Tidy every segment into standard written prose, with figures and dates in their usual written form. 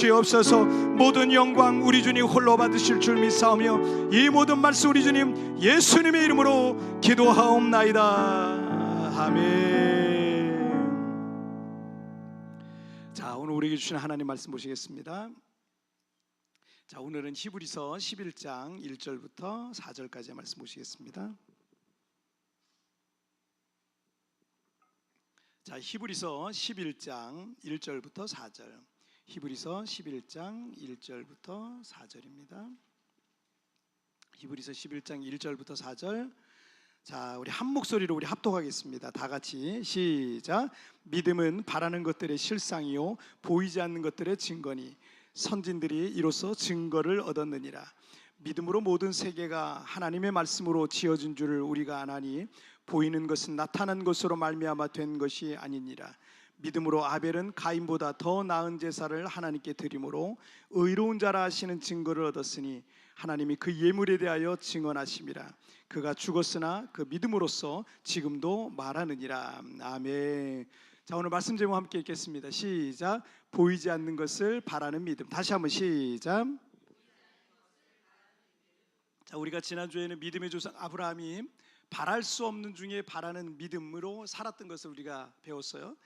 주옵소서. 모든 영광 우리 주님 홀로 받으실 줄 믿사오며 이 모든 말씀 우리 주님 예수님의 이름으로 기도하옵나이다. 아멘. 자, 오늘 우리에게 주신 하나님 말씀 보시겠습니다. 자, 오늘은 히브리서 11장 1절부터 4절까지의 말씀 보시겠습니다. 자, 히브리서 11장 1절부터 4절. 히브리서 11장 1절부터 4절입니다. 히브리서 11장 1절부터 4절. 자, 우리 한 목소리로 우리 합독하겠습니다. 다 같이 시작. 믿음은 바라는 것들의 실상이요 보이지 않는 것들의 증거니 선진들이 이로써 증거를 얻었느니라. 믿음으로 모든 세계가 하나님의 말씀으로 지어진 줄을 우리가 아나니 보이는 것은 나타난 것으로 말미암아 된 것이 아니니라. 믿음으로 아벨은 가인보다 더 나은 제사를 하나님께 드림으로 의로운 자라 하시는 증거를 얻었으니 하나님이 그 예물에 대하여 증언하심이라. 그가 죽었으나 그 믿음으로써 지금도 말하느니라. 아멘. 자, 오늘 말씀 제목 함께 읽겠습니다. 시작. 보이지 않는 것을 바라는 믿음. 다시 한번 시작. 자, 우리가 지난주에는 믿음의 조상 아브라함이 바랄 수 없는 중에 바라는 믿음으로 살았던 것을 우리가 배웠어요.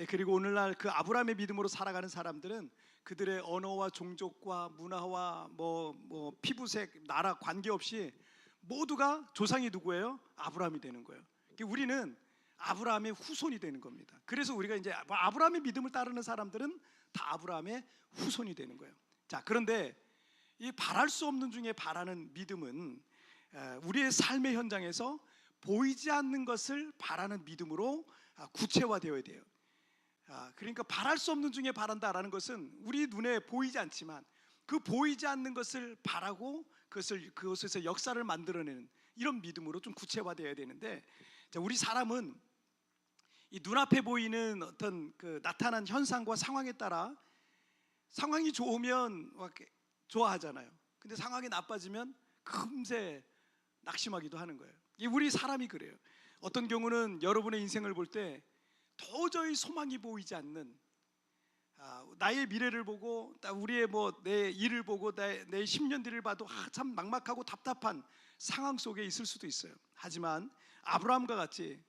그리고 오늘날 그 아브라함의 믿음으로 살아가는 사람들은 그들의 언어와 종족과 문화와 피부색, 나라 관계없이 모두가 조상이 누구예요? 아브라함이 되는 거예요. 우리는 아브라함의 후손이 되는 겁니다. 그래서 우리가 이제 아브라함의 믿음을 따르는 사람들은 다 아브라함의 후손이 되는 거예요. 자, 그런데 이 바랄 수 없는 중에 바라는 믿음은 우리의 삶의 현장에서 보이지 않는 것을 바라는 믿음으로 구체화되어야 돼요. 그러니까 바랄 수 없는 중에 바란다라는 것은 우리 눈에 보이지 않지만 그 보이지 않는 것을 바라고 그것에서 역사를 만들어내는 이런 믿음으로 좀 구체화되어야 되는데, 우리 사람은 이 눈앞에 보이는 어떤 그 나타난 현상과 상황에 따라 상황이 좋으면 좋아하잖아요. 근데 상황이 나빠지면 금세 낙심하기도 하는 거예요. 우리 사람이 그래요. 어떤 경우는 여러분의 인생을 볼 때 도저히 소망이 보이지 않는, 나의 미래를 보고 우리의 내 일을 보고 내 10년 뒤를 봐도 참 막막하고 답답한 상황 속에 있을 수도 있어요. 하지만 아브라함과 같이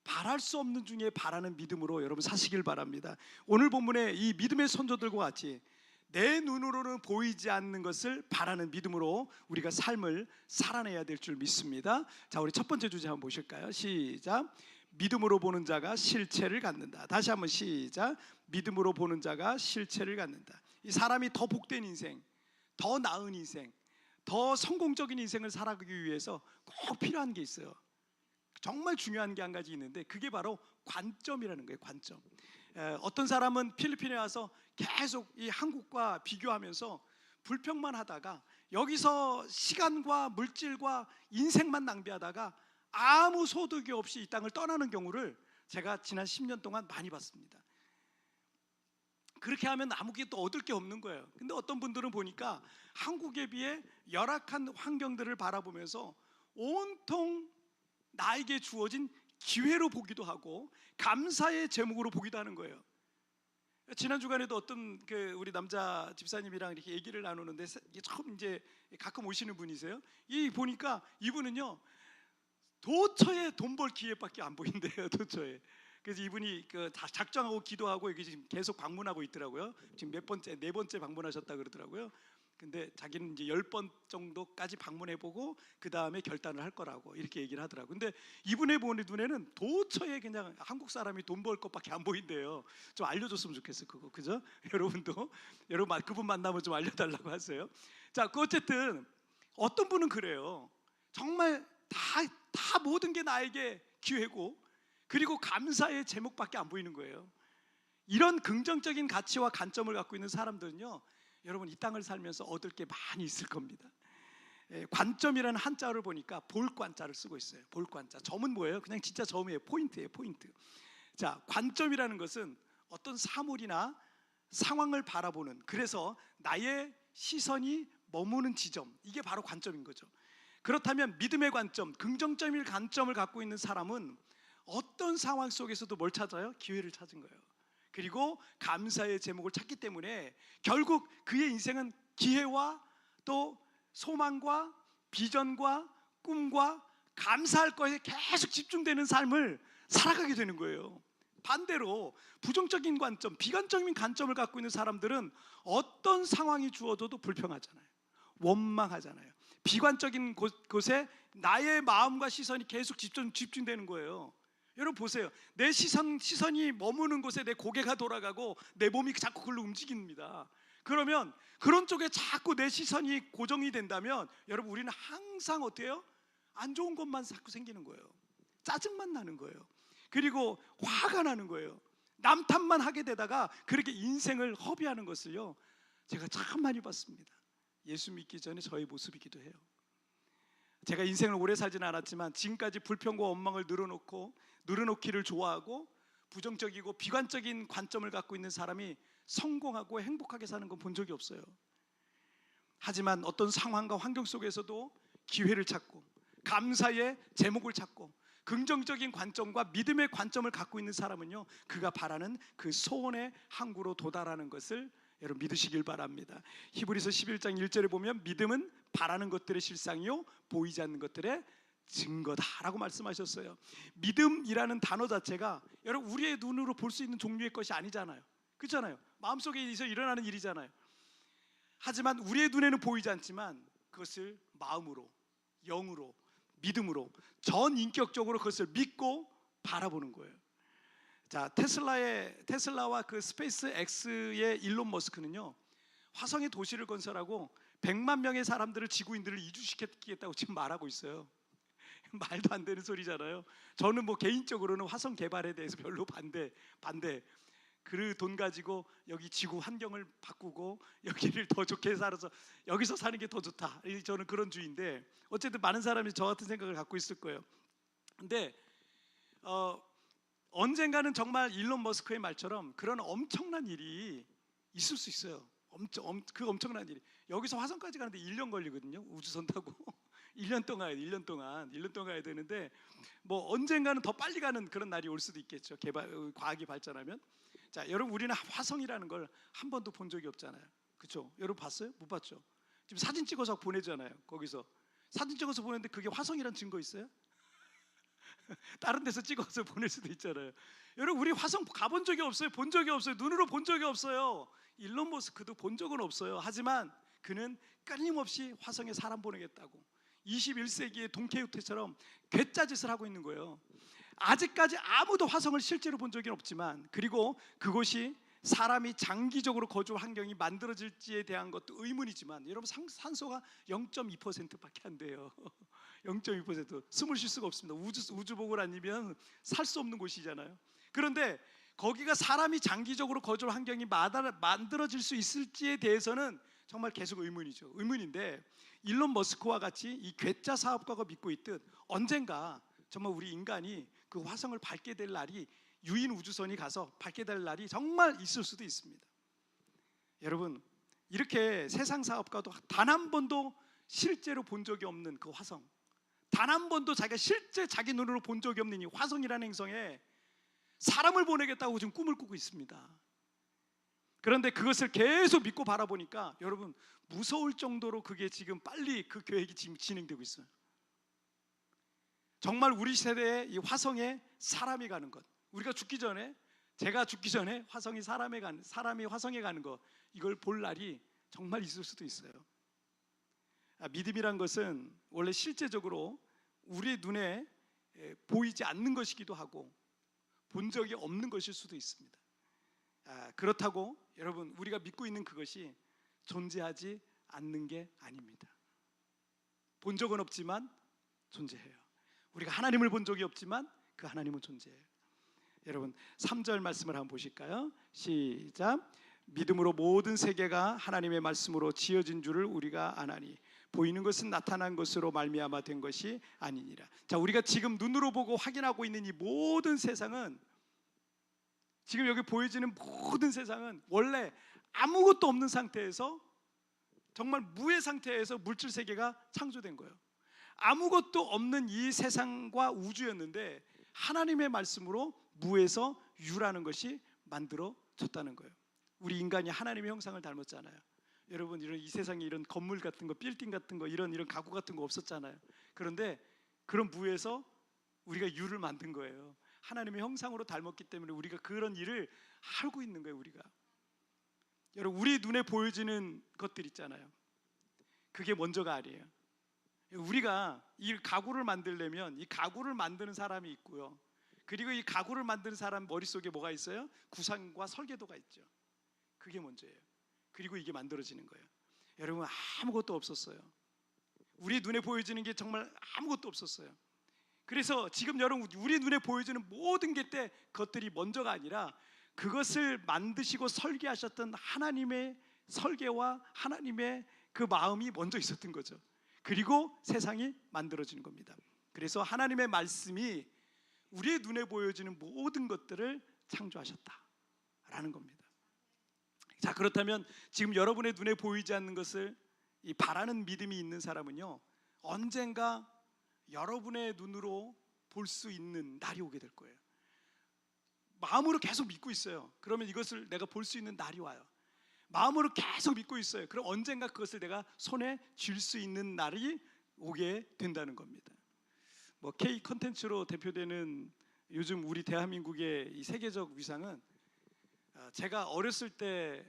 바랄 수 없는 중에 바라는 믿음으로 여러분 사시길 바랍니다. 오늘 본문의 이 믿음의 선조들과 같이 내 눈으로는 보이지 않는 것을 바라는 믿음으로 우리가 삶을 살아내야 될 줄 믿습니다. 자, 우리 첫 번째 주제 한번 보실까요? 시작. 믿음으로 보는 자가 실체를 갖는다. 다시 한번 시작. 믿음으로 보는 자가 실체를 갖는다. 이 사람이 더 복된 인생, 더 나은 인생, 더 성공적인 인생을 살아가기 위해서 꼭 필요한 게 있어요. 정말 중요한 게 한 가지 있는데 그게 바로 관점이라는 거예요. 관점. 어떤 사람은 필리핀에 와서 계속 이 한국과 비교하면서 불평만 하다가 여기서 시간과 물질과 인생만 낭비하다가 아무 소득이 없이 이 땅을 떠나는 경우를 제가 지난 10년 동안 많이 봤습니다. 그렇게 하면 아무게 또 얻을 게 없는 거예요. 근데 어떤 분들은 보니까 한국에 비해 열악한 환경들을 바라보면서 온통 나에게 주어진 기회로 보기도 하고 감사의 제목으로 보기도 하는 거예요. 지난 주간에도 어떤 우리 남자 집사님이랑 이렇게 얘기를 나누는데 처음 이제 가끔 오시는 분이세요. 보니까 이분은요 도처에 돈 벌 기회밖에 안 보인대요. 도처에. 그래서 이분이 작정하고 기도하고 여기 지금 계속 방문하고 있더라고요. 지금 네 번째 방문하셨다 그러더라고요. 근데 자기는 이제 10번 정도까지 방문해보고 그 다음에 결단을 할 거라고 이렇게 얘기를 하더라고요. 근데 이분의 눈에는 도처에 그냥 한국 사람이 돈 벌 것밖에 안 보인대요. 좀 알려줬으면 좋겠어요. 그죠? 여러분도 여러분 그분 만나면 좀 알려달라고 하세요. 자, 어쨌든 어떤 분은 그래요. 정말 다 모든 게 나에게 기회고 그리고 감사의 제목밖에 안 보이는 거예요. 이런 긍정적인 가치와 관점을 갖고 있는 사람들은요, 여러분 이 땅을 살면서 얻을 게 많이 있을 겁니다. 관점이라는 한자를 보니까 볼관자를 쓰고 있어요. 볼관자. 점은 뭐예요? 그냥 진짜 점이에요. 포인트예요. 포인트. 자, 관점이라는 것은 어떤 사물이나 상황을 바라보는, 그래서 나의 시선이 머무는 지점, 이게 바로 관점인 거죠. 그렇다면 믿음의 관점, 긍정적인 관점을 갖고 있는 사람은 어떤 상황 속에서도 뭘 찾아요? 기회를 찾은 거예요. 그리고 감사의 제목을 찾기 때문에 결국 그의 인생은 기회와 또 소망과 비전과 꿈과 감사할 것에 계속 집중되는 삶을 살아가게 되는 거예요. 반대로 부정적인 관점, 비관적인 관점을 갖고 있는 사람들은 어떤 상황이 주어져도 불평하잖아요. 원망하잖아요. 비관적인 곳에 나의 마음과 시선이 계속 집중되는 거예요. 여러분 보세요. 내 시선이 머무는 곳에 내 고개가 돌아가고 내 몸이 자꾸 그걸로 움직입니다. 그러면 그런 쪽에 자꾸 내 시선이 고정이 된다면 여러분 우리는 항상 어때요? 안 좋은 것만 자꾸 생기는 거예요. 짜증만 나는 거예요. 그리고 화가 나는 거예요. 남 탓만 하게 되다가 그렇게 인생을 허비하는 것을요 제가 참 많이 봤습니다. 예수 믿기 전에 저의 모습이기도 해요. 제가 인생을 오래 살지는 않았지만 지금까지 불평과 원망을 늘어놓기를 좋아하고 부정적이고 비관적인 관점을 갖고 있는 사람이 성공하고 행복하게 사는 건 본 적이 없어요. 하지만 어떤 상황과 환경 속에서도 기회를 찾고 감사의 제목을 찾고 긍정적인 관점과 믿음의 관점을 갖고 있는 사람은요 그가 바라는 그 소원의 항구로 도달하는 것을 여러분 믿으시길 바랍니다. 히브리서 11장 1절에 보면 믿음은 바라는 것들의 실상이요 보이지 않는 것들의 증거다라고 말씀하셨어요. 믿음이라는 단어 자체가 여러분 우리의 눈으로 볼 수 있는 종류의 것이 아니잖아요. 그렇잖아요. 마음속에 일어나는 일이잖아요. 하지만 우리의 눈에는 보이지 않지만 그것을 마음으로, 영으로, 믿음으로 전인격적으로 그것을 믿고 바라보는 거예요. 자, 테슬라와 그 스페이스 X의 일론 머스크는요 화성에 도시를 건설하고 100만 명의 사람들을 지구인들을 이주시키겠다고 지금 말하고 있어요. 말도 안 되는 소리잖아요. 저는 뭐 개인적으로는 화성 개발에 대해서 별로 반대. 그 돈 가지고 여기 지구 환경을 바꾸고 여기를 더 좋게 살아서 여기서 사는 게 더 좋다. 저는 그런 주의인데 어쨌든 많은 사람이 저 같은 생각을 갖고 있을 거예요. 근데 언젠가는 정말 일론 머스크의 말처럼 그런 엄청난 일이 있을 수 있어요. 그 엄청난 일이 여기서 화성까지 가는데 1년 걸리거든요. 우주선 타고 1년 동안 가야 되는데 뭐 언젠가는 더 빨리 가는 그런 날이 올 수도 있겠죠. 과학이 발전하면. 자, 여러분 우리는 화성이라는 걸 한 번도 본 적이 없잖아요. 그렇죠? 여러분 봤어요? 못 봤죠? 지금 사진 찍어서 보내잖아요. 거기서 사진 찍어서 보내는데 그게 화성이란 증거 있어요? 다른 데서 찍어서 보낼 수도 있잖아요. 여러분 우리 화성 가본 적이 없어요. 본 적이 없어요. 눈으로 본 적이 없어요. 일론 머스크도 본 적은 없어요. 하지만 그는 끊임없이 화성에 사람 보내겠다고 21세기의 돈케호테처럼 괴짜짓을 하고 있는 거예요. 아직까지 아무도 화성을 실제로 본 적이 없지만 그리고 그곳이 사람이 장기적으로 거주 환경이 만들어질지에 대한 것도 의문이지만 여러분 산소가 0.2%밖에 안 돼요. 0.2% 숨을 쉴 수가 없습니다. 우주복을 아니면 살 수 없는 곳이잖아요. 그런데 거기가 사람이 장기적으로 거주 환경이 만들어질 수 있을지에 대해서는 정말 계속 의문인데 일론 머스크와 같이 이 괴짜 사업가가 믿고 있듯 언젠가 정말 우리 인간이 그 화성을 밟게 될 날이 유인 우주선이 가서 밟게 될 날이 정말 있을 수도 있습니다. 여러분 이렇게 세상 사업가도 단 한 번도 실제로 본 적이 없는 그 화성, 단 한 번도 자기가 실제 자기 눈으로 본 적이 없는 이 화성이라는 행성에 사람을 보내겠다고 지금 꿈을 꾸고 있습니다. 그런데 그것을 계속 믿고 바라보니까 여러분 무서울 정도로 그게 지금 빨리 그 계획이 지금 진행되고 있어요. 정말 우리 세대에 이 화성에 사람이 가는 것, 우리가 죽기 전에 제가 죽기 전에 사람이 화성에 가는 것 이걸 볼 날이 정말 있을 수도 있어요. 믿음이란 것은 원래 실제적으로 우리 눈에 보이지 않는 것이기도 하고 본 적이 없는 것일 수도 있습니다. 그렇다고 여러분 우리가 믿고 있는 그것이 존재하지 않는 게 아닙니다. 본 적은 없지만 존재해요. 우리가 하나님을 본 적이 없지만 그 하나님은 존재해요. 여러분 3절 말씀을 한번 보실까요? 시작. 믿음으로 모든 세계가 하나님의 말씀으로 지어진 줄을 우리가 아나니 보이는 것은 나타난 것으로 말미암아 된 것이 아니니라. 자, 우리가 지금 눈으로 보고 확인하고 있는 이 모든 세상은 지금 여기 보여지는 모든 세상은 원래 아무것도 없는 상태에서 정말 무의 상태에서 물질 세계가 창조된 거예요. 아무것도 없는 이 세상과 우주였는데 하나님의 말씀으로 무에서 유라는 것이 줬다는 거예요. 우리 인간이 하나님의 형상을 닮았잖아요. 여러분, 이런 이 세상에 이런 건물 같은 거, 빌딩 같은 거, 이런 가구 같은 거 없었잖아요. 그런데 그런 무에서 우리가 유를 만든 거예요. 하나님의 형상으로 닮았기 때문에 우리가 그런 일을 알고 있는 거예요. 우리가, 여러분, 우리 눈에 보여지는 것들 있잖아요. 그게 먼저가 아니에요. 우리가 이 가구를 만들려면 이 가구를 만드는 사람이 있고요, 그리고 이 가구를 만드는 사람 머릿속에 뭐가 있어요? 구상과 설계도가 있죠. 그게 먼저예요. 그리고 이게 만들어지는 거예요. 여러분, 아무것도 없었어요. 우리 눈에 보여지는 게 정말 아무것도 없었어요. 그래서 지금 여러분, 우리 눈에 보여지는 모든 것들이 먼저가 아니라 그것을 만드시고 설계하셨던 하나님의 설계와 하나님의 그 마음이 먼저 있었던 거죠. 그리고 세상이 만들어지는 겁니다. 그래서 하나님의 말씀이 우리의 눈에 보여지는 모든 것들을 창조하셨다라는 겁니다. 자, 그렇다면 지금 여러분의 눈에 보이지 않는 것을 이 바라는 믿음이 있는 사람은요, 언젠가 여러분의 눈으로 볼 수 있는 날이 오게 될 거예요. 마음으로 계속 믿고 있어요. 그러면 이것을 내가 볼 수 있는 날이 와요. 마음으로 계속 믿고 있어요. 그럼 언젠가 그것을 내가 손에 쥘 수 있는 날이 오게 된다는 겁니다. 뭐 K 컨텐츠로 대표되는 요즘 우리 대한민국의 이 세계적 위상은, 제가 어렸을 때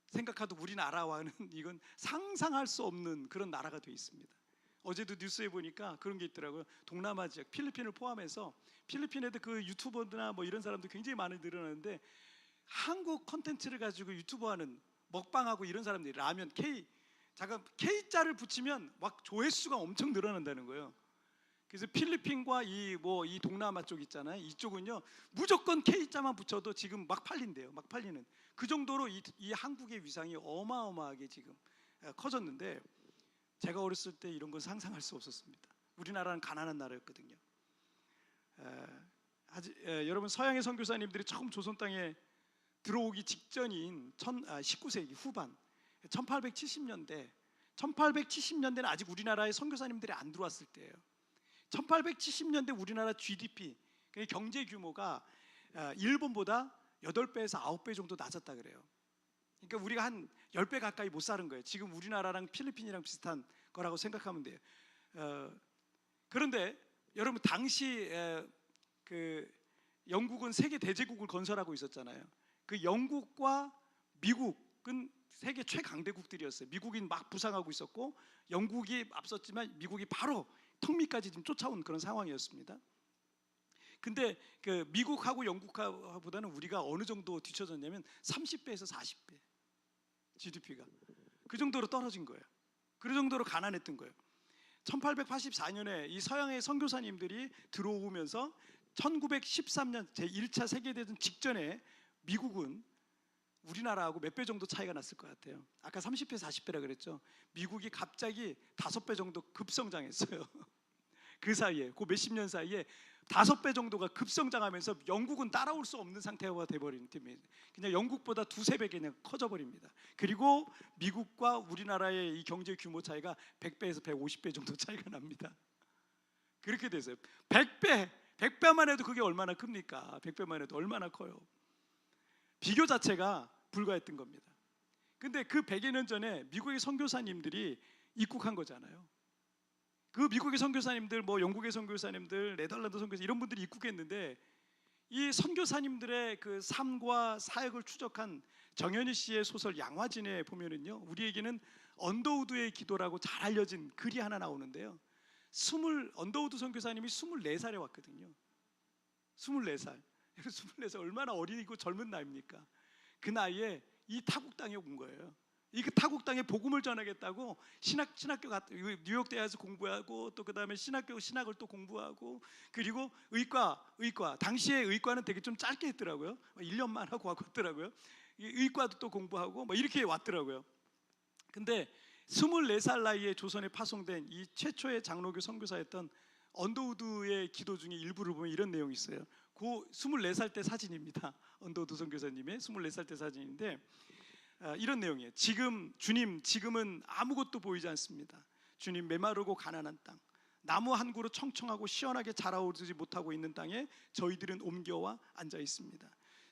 생각하던 우리나라와는 이건 상상할 수 없는 그런 나라가 되어 있습니다. 어제도 뉴스에 보니까 그런 게 있더라고요. 동남아 지역, 필리핀을 포함해서 필리핀에도 그 유튜버나 뭐 이런 사람도 굉장히 많이 늘어나는데, 한국 컨텐츠를 가지고 유튜버하는, 먹방하고 이런 사람들이 라면 K자를 붙이면 막 조회수가 엄청 늘어난다는 거예요. 그래서 필리핀과 이 동남아 쪽 있잖아요. 이쪽은요, 무조건 K자만 붙여도 지금 막 팔린대요. 막 팔리는 그 정도로 이 한국의 위상이 어마어마하게 지금 커졌는데, 제가 어렸을 때 이런 건 상상할 수 없었습니다. 우리나라는 가난한 나라였거든요. 여러분, 서양의 선교사님들이 처음 조선 땅에 들어오기 직전인 19세기 후반 1870년대는 아직 우리나라에 선교사님들이 안 들어왔을 때예요. 1870년대 우리나라 GDP, 경제 규모가 일본보다 8배에서 9배 정도 낮았다 그래요. 그러니까 우리가 한 10배 가까이 못 사는 거예요. 지금 우리나라랑 필리핀이랑 비슷한 거라고 생각하면 돼요. 그런데 여러분, 당시 그 영국은 세계 대제국을 건설하고 있었잖아요. 그 영국과 미국은 세계 최강대국들이었어요. 미국이 막 부상하고 있었고 영국이 앞섰지만 미국이 바로 턱 밑까지 지금 쫓아온 그런 상황이었습니다. 근데 그 미국하고 영국보다는 우리가 어느 정도 뒤쳐졌냐면 30배에서 40배 GDP가 그 정도로 떨어진 거예요. 그 정도로 가난했던 거예요. 1884년에 이 서양의 선교사님들이 들어오면서 1913년 제1차 세계대전 직전에 미국은 우리나라하고 몇 배 정도 차이가 났을 것 같아요. 아까 30배, 40배라 그랬죠. 미국이 갑자기 5배 정도 급성장했어요. 그 사이에, 그 몇십 년 사이에 5배 정도가 급성장하면서 영국은 따라올 수 없는 상태가 돼버린 팀이에요. 그냥 영국보다 2~3배 그냥 커져버립니다. 그리고 미국과 우리나라의 이 경제 규모 차이가 100배에서 150배 정도 차이가 납니다. 그렇게 됐어요. 100배만 해도 그게 얼마나 큽니까? 100배만 해도 얼마나 커요. 비교 자체가 불가했던 겁니다. 근데 그 100여 년 전에 미국의 선교사님들이 입국한 거잖아요. 그 미국의 선교사님들, 뭐 영국의 선교사님들, 네덜란드 선교사, 이런 분들이 입국했는데, 이 선교사님들의 그 삶과 사역을 추적한 정현희 씨의 소설 양화진에 보면은요, 우리에게는 언더우드의 기도라고 잘 알려진 글이 하나 나오는데요. 언더우드 선교사님이 24살에 왔거든요. 24살. 24살 얼마나 어리고 젊은 나이입니까? 그 나이에 이 타국 땅에 온 거예요. 이 타국 땅에 복음을 전하겠다고 신학교 뉴욕 대학에서 공부하고, 또 그 다음에 신학을 또 공부하고, 그리고 의과 당시에 의과는 되게 좀 짧게 했더라고요. 1년만 하고 왔더라고요. 의과도 또 공부하고 뭐 이렇게 왔더라고요. 근데 24살 나이에 조선에 파송된 이 최초의 장로교 선교사였던 언더우드의 기도 중에 일부를 보면 이런 내용이 있어요. 그 24살 때 사진입니다. 언더우드 선교사님의 24살 때 사진인데, 이런 내용이에요. 지금은 아무것도 보이지 않습니다. 주님, 메마르고 가난한 땅, 나무 한 그루 청청하고 시원하게 자라오지 못하고 있는 땅에 저희들은 옮겨와 앉아 있습니다.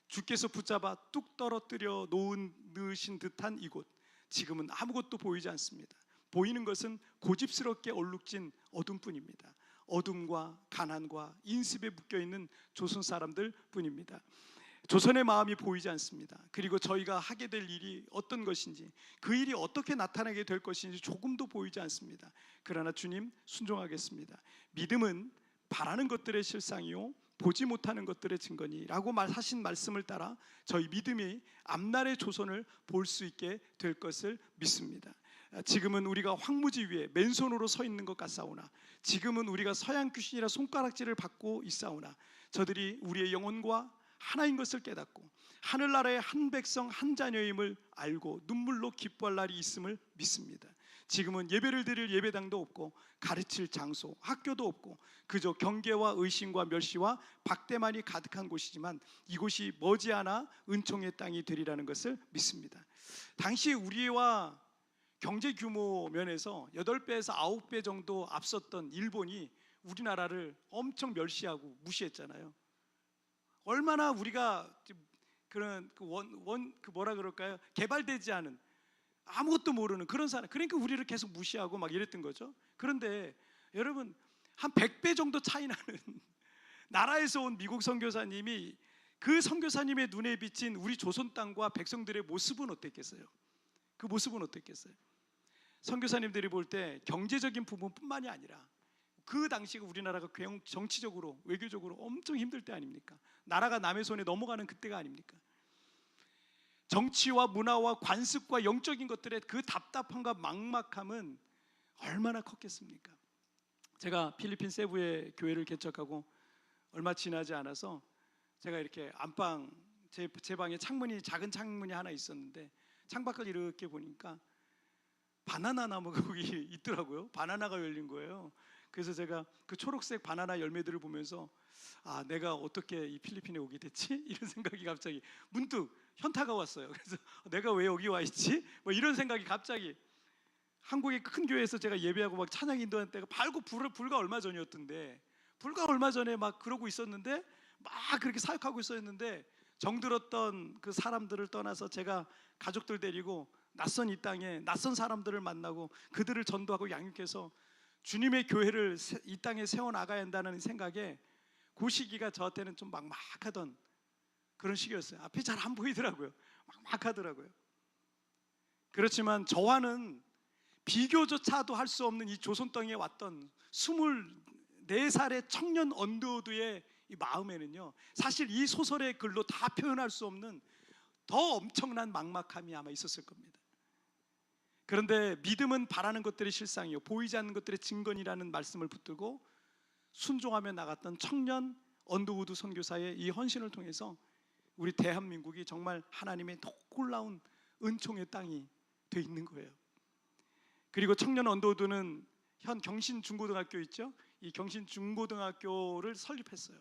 주께서 붙잡아 뚝 떨어뜨려 놓으신 듯한 이곳, 지금은 아무것도 보이지 않습니다. 보이는 것은 고집스럽게 얼룩진 어둠뿐입니다. 어둠과 가난과 인습에 묶여있는 조선 사람들 뿐입니다. 조선의 마음이 보이지 않습니다. 그리고 저희가 하게 될 일이 어떤 것인지, 그 일이 어떻게 나타나게 될 것인지 조금도 보이지 않습니다. 그러나 주님, 순종하겠습니다. 믿음은 바라는 것들의 실상이요 보지 못하는 것들의 증거니라고 말하신 말씀을 따라 저희 믿음이 앞날의 조선을 볼 수 있게 될 것을 믿습니다. 지금은 우리가 황무지 위에 맨손으로 서 있는 것 같사오나, 지금은 우리가 서양 귀신이라 손가락질을 받고 있사오나, 저들이 우리의 영혼과 하나인 것을 깨닫고 하늘나라의 한 백성 한 자녀임을 알고 눈물로 기뻐할 날이 있음을 믿습니다. 지금은 예배를 드릴 예배당도 없고 가르칠 장소, 학교도 없고 그저 경계와 의심과 멸시와 박대만이 가득한 곳이지만 이곳이 머지않아 은총의 땅이 되리라는 것을 믿습니다. 당시 우리와 경제 규모 면에서 8배에서 9배 정도 앞섰던 일본이 우리나라를 엄청 멸시하고 무시했잖아요. 얼마나 우리가 그런 뭐라 그럴까요? 개발되지 않은, 아무것도 모르는 그런 사람, 그러니까 우리를 계속 무시하고 막 이랬던 거죠. 그런데 여러분, 한 100배 정도 차이 나는 나라에서 온 미국 선교사님이, 그 선교사님의 눈에 비친 우리 조선 땅과 백성들의 모습은 어땠겠어요? 그 모습은 어땠겠어요? 선교사님들이 볼 때 경제적인 부분뿐만이 아니라 그 당시가 우리나라가 정치적으로 외교적으로 엄청 힘들 때 아닙니까? 나라가 남의 손에 넘어가는 그때가 아닙니까? 정치와 문화와 관습과 영적인 것들의 그 답답함과 막막함은 얼마나 컸겠습니까? 제가 필리핀 세부의 교회를 개척하고 얼마 지나지 않아서 제가 이렇게 안방, 제 방에 창문이, 작은 창문이 하나 있었는데 창밖을 이렇게 보니까 바나나 나무가 거기 있더라고요. 바나나가 열린 거예요. 그래서 제가 그 초록색 바나나 열매들을 보면서, 아, 내가 어떻게 이 필리핀에 오게 됐지? 이런 생각이 갑자기 문득 현타가 왔어요. 그래서 내가 왜 여기 와 있지? 뭐 이런 생각이 갑자기, 한국의 큰 교회에서 제가 예배하고 막 찬양 인도할 때가 불과 얼마 전이었던데, 불과 얼마 전에 막 그러고 있었는데, 막 그렇게 사역하고 있었는데, 정들었던 그 사람들을 떠나서 제가 가족들 데리고 낯선 이 땅에 낯선 사람들을 만나고 그들을 전도하고 양육해서 주님의 교회를 이 땅에 세워나가야 한다는 생각에, 그 시기가 저한테는 좀 막막하던 그런 시기였어요. 앞이 잘 안 보이더라고요. 막막하더라고요. 그렇지만 저와는 비교조차도 할 수 없는 이 조선 땅에 왔던 24살의 청년 언더우드의 이 마음에는요, 사실 이 소설의 글로 다 표현할 수 없는 더 엄청난 막막함이 아마 있었을 겁니다. 그런데 믿음은 바라는 것들의 실상이요 보이지 않는 것들의 증거니라는 말씀을 붙들고 순종하며 나갔던 청년 언더우드 선교사의 이 헌신을 통해서 우리 대한민국이 정말 하나님의 놀라운 은총의 땅이 돼 있는 거예요. 그리고 청년 언더우드는 현 경신중고등학교 있죠? 이 경신중고등학교를 설립했어요.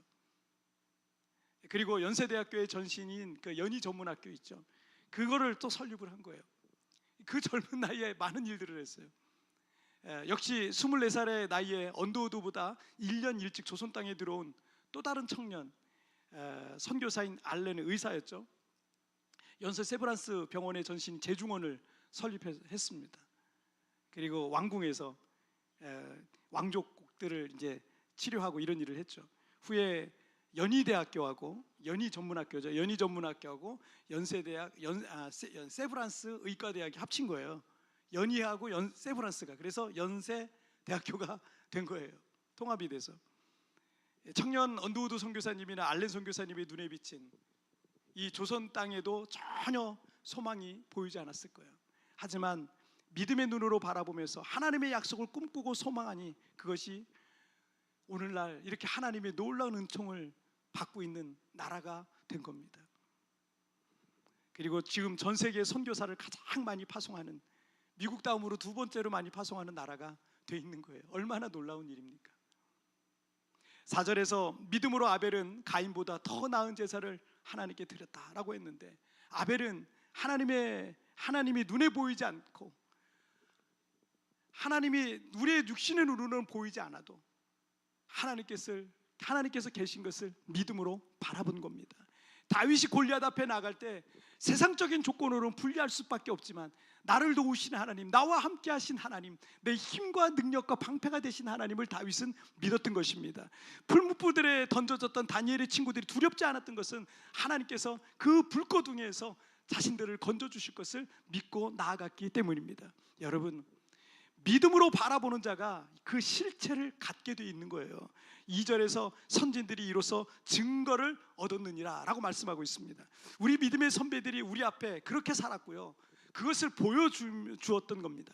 그리고 연세대학교의 전신인 그 연희전문학교 있죠? 그거를 또 설립을 한 거예요. 그 젊은 나이에 많은 일들을 했어요. 역시 24살의 나이에 언더우드보다 1년 일찍 조선 땅에 들어온 또 다른 청년, 선교사인 알렌은 의사였죠. 연세 세브란스 병원의 전신 재중원을 설립했습니다. 그리고 왕궁에서 왕족들을 이제 치료하고 이런 일을 했죠. 후에 연희대학교하고 연희전문학교죠. 연희전문학교하고 연세대학, 세브란스 의과대학이 합친 거예요. 연희하고 세브란스가, 그래서 연세대학교가 된 거예요. 통합이 돼서. 청년 언더우드 선교사님이나 알렌 선교사님의 눈에 비친 이 조선 땅에도 전혀 소망이 보이지 않았을 거예요. 하지만 믿음의 눈으로 바라보면서 하나님의 약속을 꿈꾸고 소망하니 그것이 오늘날 이렇게 하나님의 놀라운 은총을 받고 있는 나라가 된 겁니다. 그리고 지금 전 세계 선교사를 가장 많이 파송하는, 미국 다음으로 2번째로 많이 파송하는 나라가 돼 있는 거예요. 얼마나 놀라운 일입니까? 4절에서 믿음으로 아벨은 가인보다 더 나은 제사를 하나님께 드렸다라고 했는데, 아벨은 하나님이 눈에 보이지 않고 하나님이 우리의 육신의 눈으로는 보이지 않아도 하나님께서 계신 것을 믿음으로 바라본 겁니다. 다윗이 골리앗 앞에 나갈 때 세상적인 조건으로는 불리할 수밖에 없지만 나를 도우시는 하나님, 나와 함께 하신 하나님, 내 힘과 능력과 방패가 되신 하나님을 다윗은 믿었던 것입니다. 풀무불들에 던져졌던 다니엘의 친구들이 두렵지 않았던 것은 하나님께서 그 불거둥에서 자신들을 건져주실 것을 믿고 나아갔기 때문입니다. 여러분, 믿음으로 바라보는 자가 그 실체를 갖게 돼 있는 거예요. 2절에서 선진들이 이로써 증거를 얻었느니라 라고 말씀하고 있습니다. 우리 믿음의 선배들이 우리 앞에 그렇게 살았고요, 그것을 보여주었던 겁니다.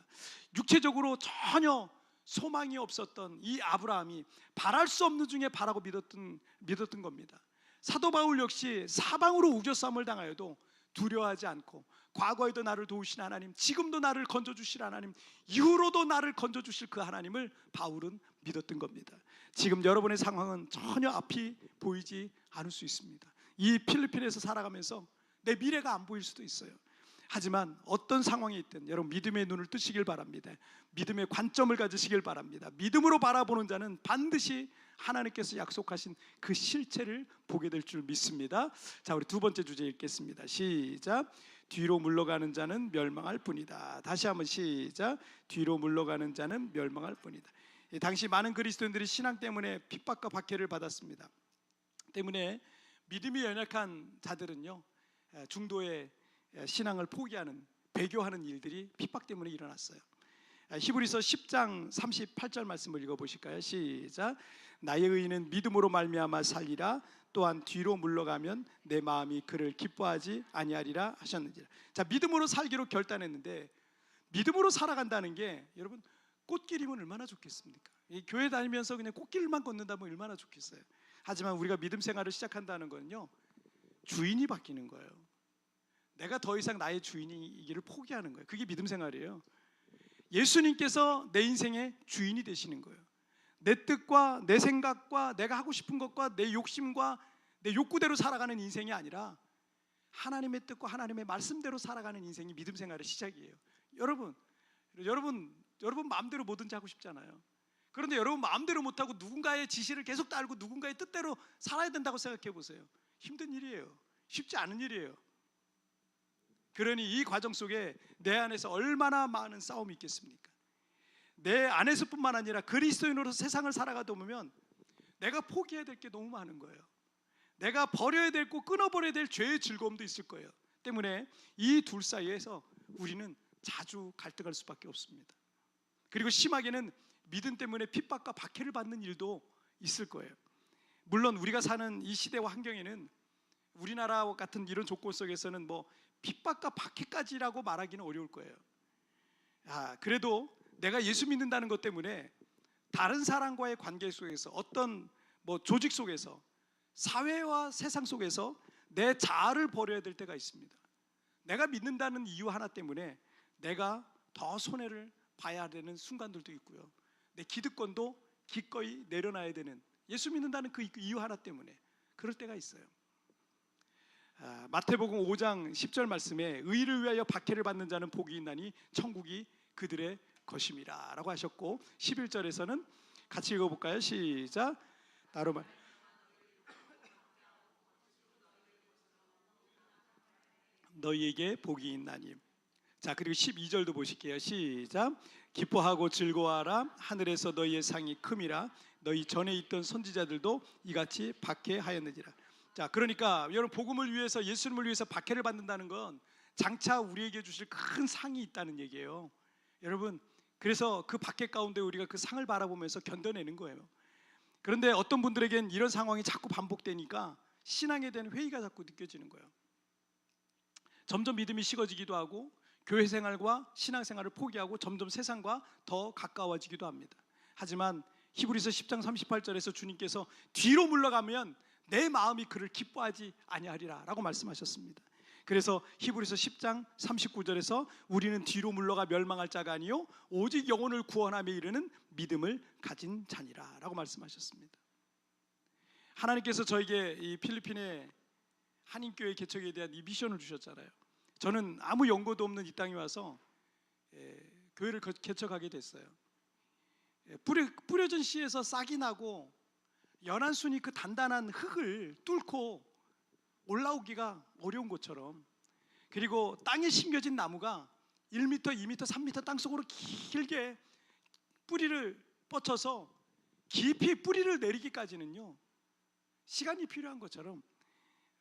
육체적으로 전혀 소망이 없었던 이 아브라함이 바랄 수 없는 중에 바라고 믿었던 겁니다. 사도 바울 역시 사방으로 우겨싸움을 당하여도 두려워하지 않고, 과거에도 나를 도우신 하나님, 지금도 나를 건져주실 하나님, 이후로도 나를 건져주실 그 하나님을 바울은 믿었던 겁니다. 지금 여러분의 상황은 전혀 앞이 보이지 않을 수 있습니다. 이 필리핀에서 살아가면서 내 미래가 안 보일 수도 있어요. 하지만 어떤 상황이 있든 여러분 믿음의 눈을 뜨시길 바랍니다. 믿음의 관점을 가지시길 바랍니다. 믿음으로 바라보는 자는 반드시 하나님께서 약속하신 그 실체를 보게 될 줄 믿습니다. 자, 우리 두 번째 주제 읽겠습니다. 시작. 뒤로 물러가는 자는 멸망할 뿐이다. 다시 한번 시작. 뒤로 물러가는 자는 멸망할 뿐이다. 당시 많은 그리스도인들이 신앙 때문에 핍박과 박해를 받았습니다. 때문에 믿음이 연약한 자들은요, 중도에 신앙을 포기하는, 배교하는 일들이 핍박 때문에 일어났어요. 히브리서 10장 38절 말씀을 읽어보실까요? 시작. 나의 의인은 믿음으로 말미암아 살리라. 또한 뒤로 물러가면 내 마음이 그를 기뻐하지 아니하리라 하셨느니라. 자, 믿음으로 살기로 결단했는데, 믿음으로 살아간다는 게 여러분 꽃길이면 얼마나 좋겠습니까? 이 교회 다니면서 그냥 꽃길만 걷는다면 얼마나 좋겠어요. 하지만 우리가 믿음 생활을 시작한다는 건요, 주인이 바뀌는 거예요. 내가 더 이상 나의 주인이기를 포기하는 거예요. 그게 믿음 생활이에요. 예수님께서 내 인생의 주인이 되시는 거예요. 내 뜻과 내 생각과 내가 하고 싶은 것과 내 욕심과 내 욕구대로 살아가는 인생이 아니라 하나님의 뜻과 하나님의 말씀대로 살아가는 인생이 믿음 생활의 시작이에요. 여러분 마음대로 뭐든지 하고 싶잖아요. 그런데 여러분 마음대로 못하고 누군가의 지시를 계속 따르고 누군가의 뜻대로 살아야 된다고 생각해 보세요. 힘든 일이에요. 쉽지 않은 일이에요. 그러니 이 과정 속에 내 안에서 얼마나 많은 싸움이 있겠습니까? 내 안에서뿐만 아니라 그리스도인으로서 세상을 살아가다 보면 내가 포기해야 될 게 너무 많은 거예요. 내가 버려야 될 거, 끊어버려야 될 죄의 즐거움도 있을 거예요. 때문에 이 둘 사이에서 우리는 자주 갈등할 수밖에 없습니다. 그리고 심하게는 믿음 때문에 핍박과 박해를 받는 일도 있을 거예요. 물론 우리가 사는 이 시대와 환경에는 우리나라와 같은 이런 조건 속에서는 뭐 핍박과 박해까지라고 말하기는 어려울 거예요. 그래도 내가 예수 믿는다는 것 때문에 다른 사람과의 관계 속에서, 어떤 조직 속에서, 사회와 세상 속에서 내 자아를 버려야 될 때가 있습니다. 내가 믿는다는 이유 하나 때문에 내가 더 손해를 봐야 되는 순간들도 있고요, 내 기득권도 기꺼이 내려놔야 되는, 예수 믿는다는 그 이유 하나 때문에 그럴 때가 있어요. 마태복음 5장 10절 말씀에 의를 위하여 박해를 받는 자는 복이 있나니 천국이 그들의 것임이라 라고 하셨고, 11절에서는 같이 읽어볼까요? 시작. 따로 말 너희에게 복이 있나니. 자, 그리고 12절도 보실게요. 시작. 기뻐하고 즐거워하라. 하늘에서 너희의 상이 큼이라. 너희 전에 있던 선지자들도 이같이 박해하였느니라. 자, 그러니까 여러분 복음을 위해서, 예수님을 위해서 박해를 받는다는 건 장차 우리에게 주실 큰 상이 있다는 얘기예요. 여러분, 그래서 그 박해 가운데 우리가 그 상을 바라보면서 견뎌내는 거예요. 그런데 어떤 분들에겐 이런 상황이 자꾸 반복되니까 신앙에 대한 회의가 자꾸 느껴지는 거예요. 점점 믿음이 식어지기도 하고 교회 생활과 신앙 생활을 포기하고 점점 세상과 더 가까워지기도 합니다. 하지만 히브리서 10장 38절에서 주님께서 뒤로 물러가면 내 마음이 그를 기뻐하지 아니하리라 라고 말씀하셨습니다. 그래서 히브리서 10장 39절에서 우리는 뒤로 물러가 멸망할 자가 아니요 오직 영혼을 구원함에 이르는 믿음을 가진 자니라 라고 말씀하셨습니다. 하나님께서 저에게 이 필리핀의 한인교회 개척에 대한 이 미션을 주셨잖아요. 저는 아무 연고도 없는 이 땅에 와서 교회를 개척하게 됐어요. 뿌려진 씨에서 싹이 나고 연한 순이 그 단단한 흙을 뚫고 올라오기가 어려운 것처럼, 그리고 땅에 심겨진 나무가 1m, 2m, 3m 땅속으로 길게 뿌리를 뻗쳐서 깊이 뿌리를 내리기까지는요 시간이 필요한 것처럼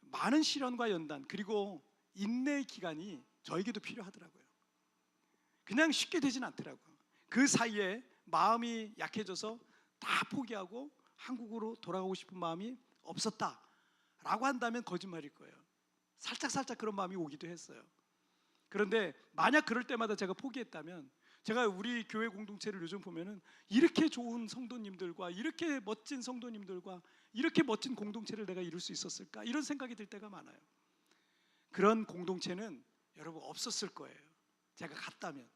많은 시련과 연단 그리고 인내의 기간이 저에게도 필요하더라고요. 그냥 쉽게 되진 않더라고요. 그 사이에 마음이 약해져서 다 포기하고 한국으로 돌아가고 싶은 마음이 없었다라고 한다면 거짓말일 거예요. 살짝 그런 마음이 오기도 했어요. 그런데 만약 그럴 때마다 제가 포기했다면, 제가 우리 교회 공동체를 요즘 보면은 이렇게 좋은 성도님들과 이렇게 멋진 성도님들과 이렇게 멋진 공동체를 내가 이룰 수 있었을까, 이런 생각이 들 때가 많아요. 그런 공동체는 여러분 없었을 거예요, 제가 갔다면.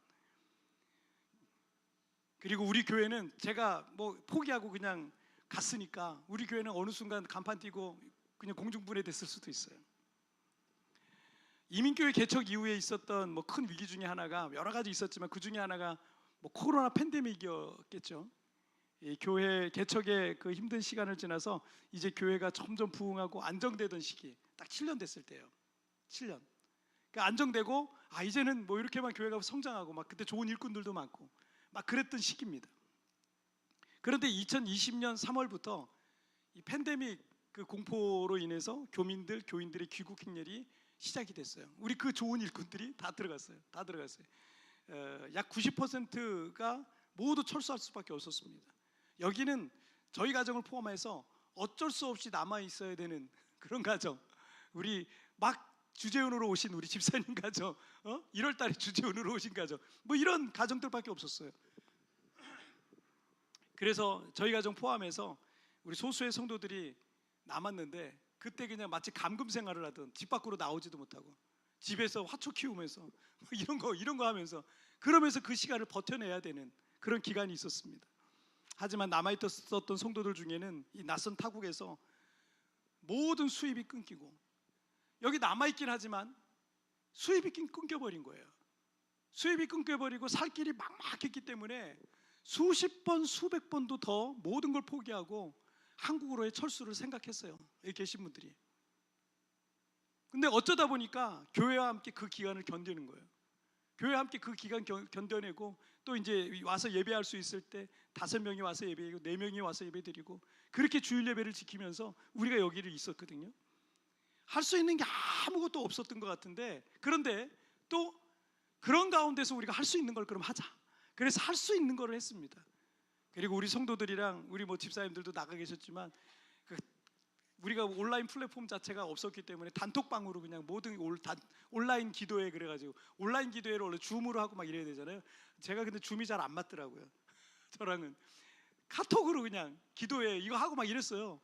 그리고 우리 교회는 제가 뭐 포기하고 그냥 갔으니까 우리 교회는 어느 순간 간판 띄고 그냥 공중분해됐을 수도 있어요. 이민교회 개척 이후에 있었던 뭐 큰 위기 중에 하나가 여러 가지 있었지만 그 중에 하나가 뭐 코로나 팬데믹이었겠죠. 이 교회 개척의 그 힘든 시간을 지나서 이제 교회가 점점 부흥하고 안정되던 시기, 딱 7년 됐을 때예요. 7년. 그러니까 안정되고 이제는 뭐 이렇게만 교회가 성장하고 막 그때 좋은 일꾼들도 많고 막 그랬던 시기입니다. 그런데 2020년 3월부터 이 팬데믹 그 공포로 인해서 교인들의 귀국 행렬이 시작이 됐어요. 우리 그 좋은 일꾼들이 다 들어갔어요. 약 90%가 모두 철수할 수밖에 없었습니다. 여기는 저희 가정을 포함해서 어쩔 수 없이 남아 있어야 되는 그런 가정, 우리 막 주재원으로 오신 우리 집사님 가정, 1월 달에 주재원으로 오신 가정, 뭐 이런 가정들밖에 없었어요. 그래서 저희 가정 포함해서 우리 소수의 성도들이 남았는데, 그때 그냥 마치 감금 생활을 하던, 집 밖으로 나오지도 못하고 집에서 화초 키우면서 이런 거 하면서, 그러면서 그 시간을 버텨내야 되는 그런 기간이 있었습니다. 하지만 남아있었던 성도들 중에는 이 낯선 타국에서 모든 수입이 끊기고, 여기 남아있긴 하지만 수입이 끊겨버린 거예요. 수입이 끊겨버리고 살 길이 막막했기 때문에 수십 번 수백 번도 더 모든 걸 포기하고 한국으로의 철수를 생각했어요, 여기 계신 분들이. 근데 어쩌다 보니까 교회와 함께 그 기간을 견디는 거예요. 교회와 함께 그 기간 견뎌내고, 또 이제 와서 예배할 수 있을 때 5명이 와서 예배하고 4명이 와서 예배드리고, 그렇게 주일 예배를 지키면서 우리가 여기를 있었거든요. 할 수 있는 게 아무것도 없었던 것 같은데, 그런데 또 그런 가운데서 우리가 할 수 있는 걸 그럼 하자, 그래서 할 수 있는 걸 했습니다. 그리고 우리 성도들이랑 우리 뭐 집사님들도 나가 계셨지만, 우리가 온라인 플랫폼 자체가 없었기 때문에 단톡방으로 그냥 모든 온라인 기도회, 그래가지고 온라인 기도회를 원래 줌으로 하고 막 이래야 되잖아요. 제가 근데 줌이 잘 안 맞더라고요. 저랑은 카톡으로 그냥 기도회 이거 하고 막 이랬어요.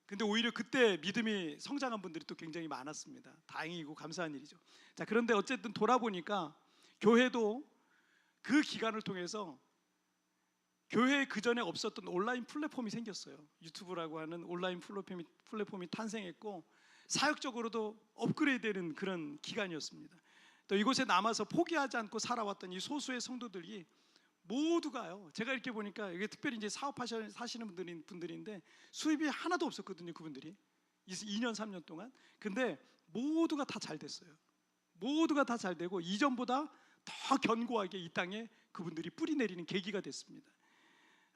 근데 오히려 그때 믿음이 성장한 분들이 또 굉장히 많았습니다. 다행이고 감사한 일이죠. 자, 그런데 어쨌든 돌아보니까 교회도 그 기간을 통해서 교회에 그 전에 없었던 온라인 플랫폼이 생겼어요. 유튜브라고 하는 온라인 플랫폼이 탄생했고, 사역적으로도 업그레이드되는 그런 기간이었습니다. 또 이곳에 남아서 포기하지 않고 살아왔던 이 소수의 성도들이 모두가요, 제가 이렇게 보니까 이게 특별히 이제 사시는 분들인데 수입이 하나도 없었거든요, 그분들이 2년 3년 동안. 근데 모두가 다 잘 됐어요. 모두가 다 잘 되고 이전보다 더 견고하게 이 땅에 그분들이 뿌리 내리는 계기가 됐습니다.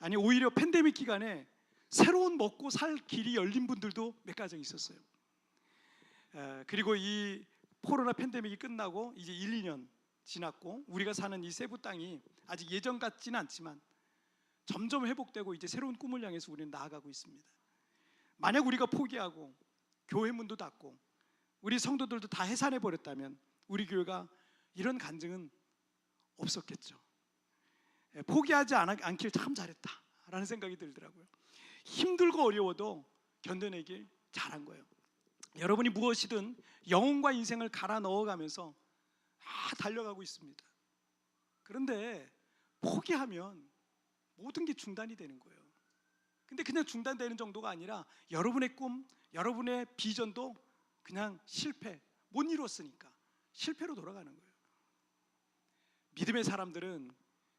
아니, 오히려 팬데믹 기간에 새로운 먹고 살 길이 열린 분들도 몇 가정 있었어요. 그리고 이 코로나 팬데믹이 끝나고 이제 1, 2년 지났고, 우리가 사는 이 세부 땅이 아직 예전 같지는 않지만 점점 회복되고 이제 새로운 꿈을 향해서 우리는 나아가고 있습니다. 만약 우리가 포기하고 교회 문도 닫고 우리 성도들도 다 해산해 버렸다면 우리 교회가 이런 간증은 없었겠죠. 포기하지 않길 참 잘했다라는 생각이 들더라고요. 힘들고 어려워도 견뎌내길 잘한 거예요. 여러분이 무엇이든 영혼과 인생을 갈아 넣어가면서 달려가고 있습니다. 그런데 포기하면 모든 게 중단이 되는 거예요. 근데 그냥 중단되는 정도가 아니라 여러분의 꿈, 여러분의 비전도 그냥 실패, 못 이뤘으니까 실패로 돌아가는 거예요. 믿음의 사람들은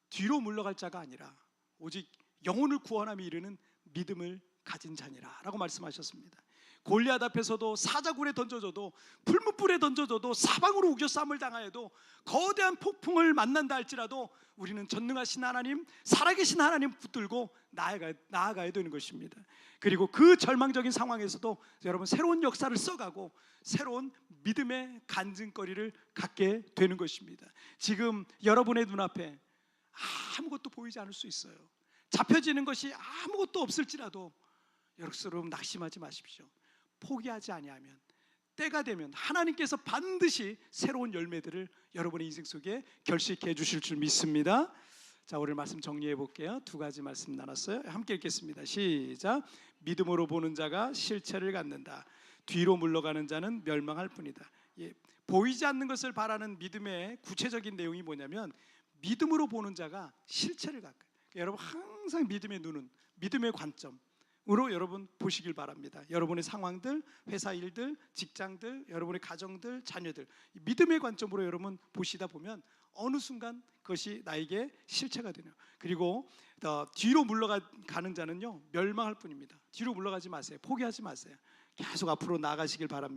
뒤로 물러갈 자가 아니라 오직 영혼을 구원함에 이르는 믿음을 가진 자니라 라고 말씀하셨습니다. 골리앗 앞에서도 사자굴에 던져져도 풀무불에 던져져도 사방으로 우겨싸움을 당하여도 거대한 폭풍을 만난다 할지라도 우리는 전능하신 하나님, 살아계신 하나님 붙들고 나아가야 되는 것입니다. 그리고 그 절망적인 상황에서도 여러분 새로운 역사를 써가고 새로운 믿음의 간증거리를 갖게 되는 것입니다. 지금 여러분의 눈앞에 아무것도 보이지 않을 수 있어요. 잡혀지는 것이 아무것도 없을지라도 여러분 낙심하지 마십시오. 포기하지 아니하면 때가 되면 하나님께서 반드시 새로운 열매들을 여러분의 인생 속에 결실케 해주실 줄 믿습니다. 자, 오늘 말씀 정리해 볼게요. 두 가지 말씀 나눴어요. 함께 읽겠습니다. 시작. 믿음으로 보는 자가 실체를 갖는다. 뒤로 물러가는 자는 멸망할 뿐이다. 보이지 않는 것을 바라는 믿음의 구체적인 내용이 뭐냐면 믿음으로 보는 자가 실체를 갖고, 여러분 항상 믿음의 눈은 믿음의 관점으로 여러분 보시길 바랍니다. 여러분의 상황들, 회사 일들, 직장들, 여러분의 가정들, 자녀들, 믿음의 관점으로 여러분 보시다 보면 어느 순간 그것이 나에게 실체가 되네요. 그리고 뒤로 물러가는 자는요 멸망할 뿐입니다. 뒤로 물러가지 마세요. 포기하지 마세요. 계속 앞으로 나아가시길 바랍니다.